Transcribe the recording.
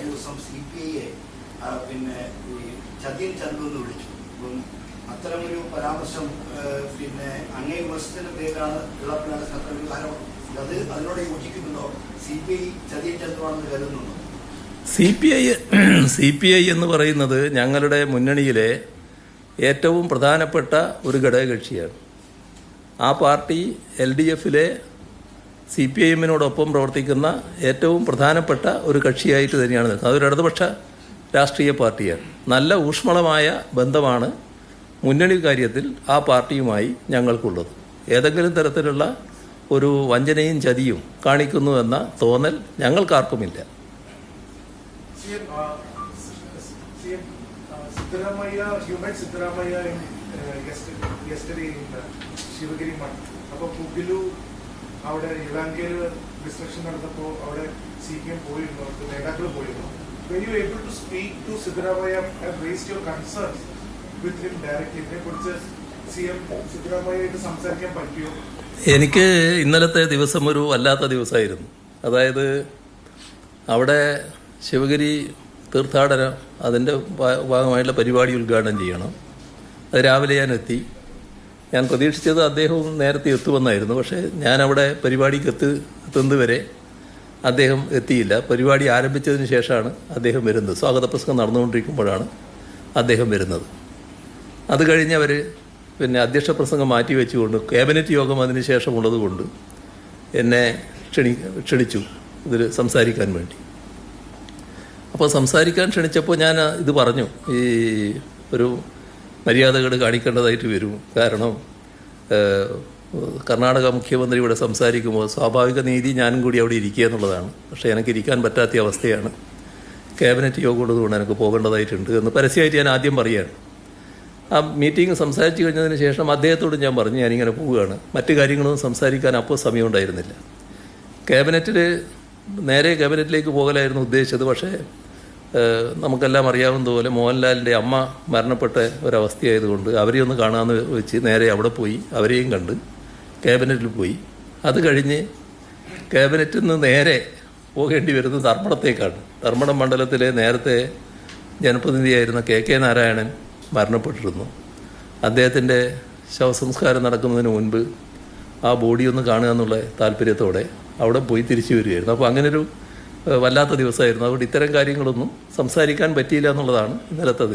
കഴിഞ്ഞ ദിവസം CPI പിന്നെ ഈ ചതിയൻ ചന്തു എന്ന് വിളിച്ചു. അപ്പം അത്തരമൊരു പരാമർശം പിന്നെ അങ്ങേ വിമർശനത്തിന്റെ പേരിലാണ് ഉള്ളപ്പോഴാണ് അത്തരമൊരു കാര്യം അത് അതിനോട് യോജിക്കുന്നുണ്ടോ? CPI ചതിയൻ ചന്തുവാണെന്ന് കരുതുന്നുണ്ടോ? CPI എന്ന് പറയുന്നത് ഞങ്ങളുടെ മുന്നണിയിലെ ഏറ്റവും പ്രധാനപ്പെട്ട ഒരു ഘടകകക്ഷിയാണ്. ആ പാർട്ടി LDFിലെ CPIഎമ്മിനോടൊപ്പം പ്രവർത്തിക്കുന്ന ഏറ്റവും പ്രധാനപ്പെട്ട ഒരു കക്ഷിയായിട്ട് തന്നെയാണ് നിൽക്കുന്നത്. അതൊരു ഇടതുപക്ഷ രാഷ്ട്രീയ പാർട്ടിയാണ്. നല്ല ഊഷ്മളമായ ബന്ധമാണ് മുന്നണി കാര്യത്തിൽ ആ പാർട്ടിയുമായി ഞങ്ങൾക്കുള്ളത്. ഏതെങ്കിലും തരത്തിലുള്ള ഒരു വഞ്ചനയും ചതിയും കാണിക്കുന്നുവെന്ന തോന്നൽ ഞങ്ങൾക്കാർക്കുമില്ല. Siddaramaiah, you met Siddaramaiah yesterday in Shivagiri Mutt. അപ്പോൾ പുഗിലു അവിടെ ഇളങ്കയിൽ ഡിസ്ട്രക്ഷൻ നടന്നപ്പോൾ അവിടെ CPM പോയിരുന്നു, നേതാക്കൾ പോയിരുന്നു. Were you able to speak to Siddaramaiah and raise your concerns with him directly? ഇതിനെക്കുറിച്ച് CM സിദ്ധരാമയ്യയായിട്ട് സംസാരിക്കാൻ പറ്റിയോ? എനിക്ക് ഇന്നലത്തെ ദിവസം ഒരു വല്ലാത്ത ദിവസമായിരുന്നു. അതായത് അവിടെ ശിവഗിരി തീർത്ഥാടനം അതിൻ്റെ ഭാഗമായിട്ടുള്ള പരിപാടി ഉദ്ഘാടനം ചെയ്യണം. അത് രാവിലെ ഞാൻ എത്തി. ഞാൻ പ്രതീക്ഷിച്ചത് അദ്ദേഹവും നേരത്തെ എത്തുമെന്നായിരുന്നു. പക്ഷേ ഞാനവിടെ പരിപാടിക്ക് എത്തുന്നത് വരെ അദ്ദേഹം എത്തിയില്ല. പരിപാടി ആരംഭിച്ചതിന് ശേഷമാണ് അദ്ദേഹം വരുന്നത്. സ്വാഗത പ്രസംഗം നടന്നുകൊണ്ടിരിക്കുമ്പോഴാണ് അദ്ദേഹം വരുന്നത്. അത് കഴിഞ്ഞവർ പിന്നെ അധ്യക്ഷ പ്രസംഗം മാറ്റി വെച്ചുകൊണ്ട് ക്യാബിനറ്റ് യോഗം അതിന് ശേഷമുള്ളത് കൊണ്ട് എന്നെ ക്ഷണിച്ചു ഇതിൽ സംസാരിക്കാൻ വേണ്ടി. അപ്പോൾ സംസാരിക്കാൻ ക്ഷണിച്ചപ്പോൾ ഞാൻ ഇത് പറഞ്ഞു, ഈ ഒരു മര്യാദകൾ കാണിക്കേണ്ടതായിട്ട് വരും. കാരണം കർണാടക മുഖ്യമന്ത്രി ഇവിടെ സംസാരിക്കുമ്പോൾ സ്വാഭാവിക നീതി ഞാനും കൂടി അവിടെ ഇരിക്കുക എന്നുള്ളതാണ്. പക്ഷേ എനിക്ക് ഇരിക്കാൻ പറ്റാത്ത അവസ്ഥയാണ്. ക്യാബിനറ്റ് യോഗം ഉള്ളതുകൊണ്ട് എനിക്ക് പോകേണ്ടതായിട്ടുണ്ട് എന്ന് പരസ്യമായിട്ട് ഞാൻ ആദ്യം പറയുകയാണ്. ആ മീറ്റിംഗ് സംസാരിച്ച് കഴിഞ്ഞതിന് ശേഷം അദ്ദേഹത്തോട് ഞാൻ പറഞ്ഞു ഞാനിങ്ങനെ പോവുകയാണ്. മറ്റു കാര്യങ്ങളൊന്നും സംസാരിക്കാൻ അപ്പോൾ സമയം ഉണ്ടായിരുന്നില്ല. നേരെ ക്യാബിനറ്റിലേക്ക് പോകലായിരുന്നു ഉദ്ദേശിച്ചത്. പക്ഷേ നമുക്കെല്ലാം അറിയാവുന്നതുപോലെ മോഹൻലാലിൻ്റെ അമ്മ മരണപ്പെട്ട ഒരവസ്ഥയായതുകൊണ്ട് അവരെ ഒന്ന് കാണാമെന്ന് വെച്ച് നേരെ അവിടെ പോയി അവരെയും കണ്ട് ക്യാബിനറ്റിൽ പോയി. അത് കഴിഞ്ഞ് ക്യാബിനറ്റിൽ നിന്ന് നേരെ പോകേണ്ടി വരുന്നത് ധർമ്മടത്തേക്കാണ്. ധർമ്മടം മണ്ഡലത്തിലെ നേരത്തെ ജനപ്രതിനിധിയായിരുന്ന KK നാരായണൻ മരണപ്പെട്ടിരുന്നു. അദ്ദേഹത്തിൻ്റെ ശവസംസ്കാരം നടക്കുന്നതിന് മുൻപ് ആ ബോഡി ഒന്ന് കാണുക എന്നുള്ള താല്പര്യത്തോടെ അവിടെ പോയി തിരിച്ചു വരികയായിരുന്നു. അപ്പോൾ അങ്ങനൊരു വല്ലാത്ത ദിവസമായിരുന്നു. അതുകൊണ്ട് ഇത്തരം കാര്യങ്ങളൊന്നും സംസാരിക്കാൻ പറ്റിയില്ല എന്നുള്ളതാണ് ഇന്നലത്തെ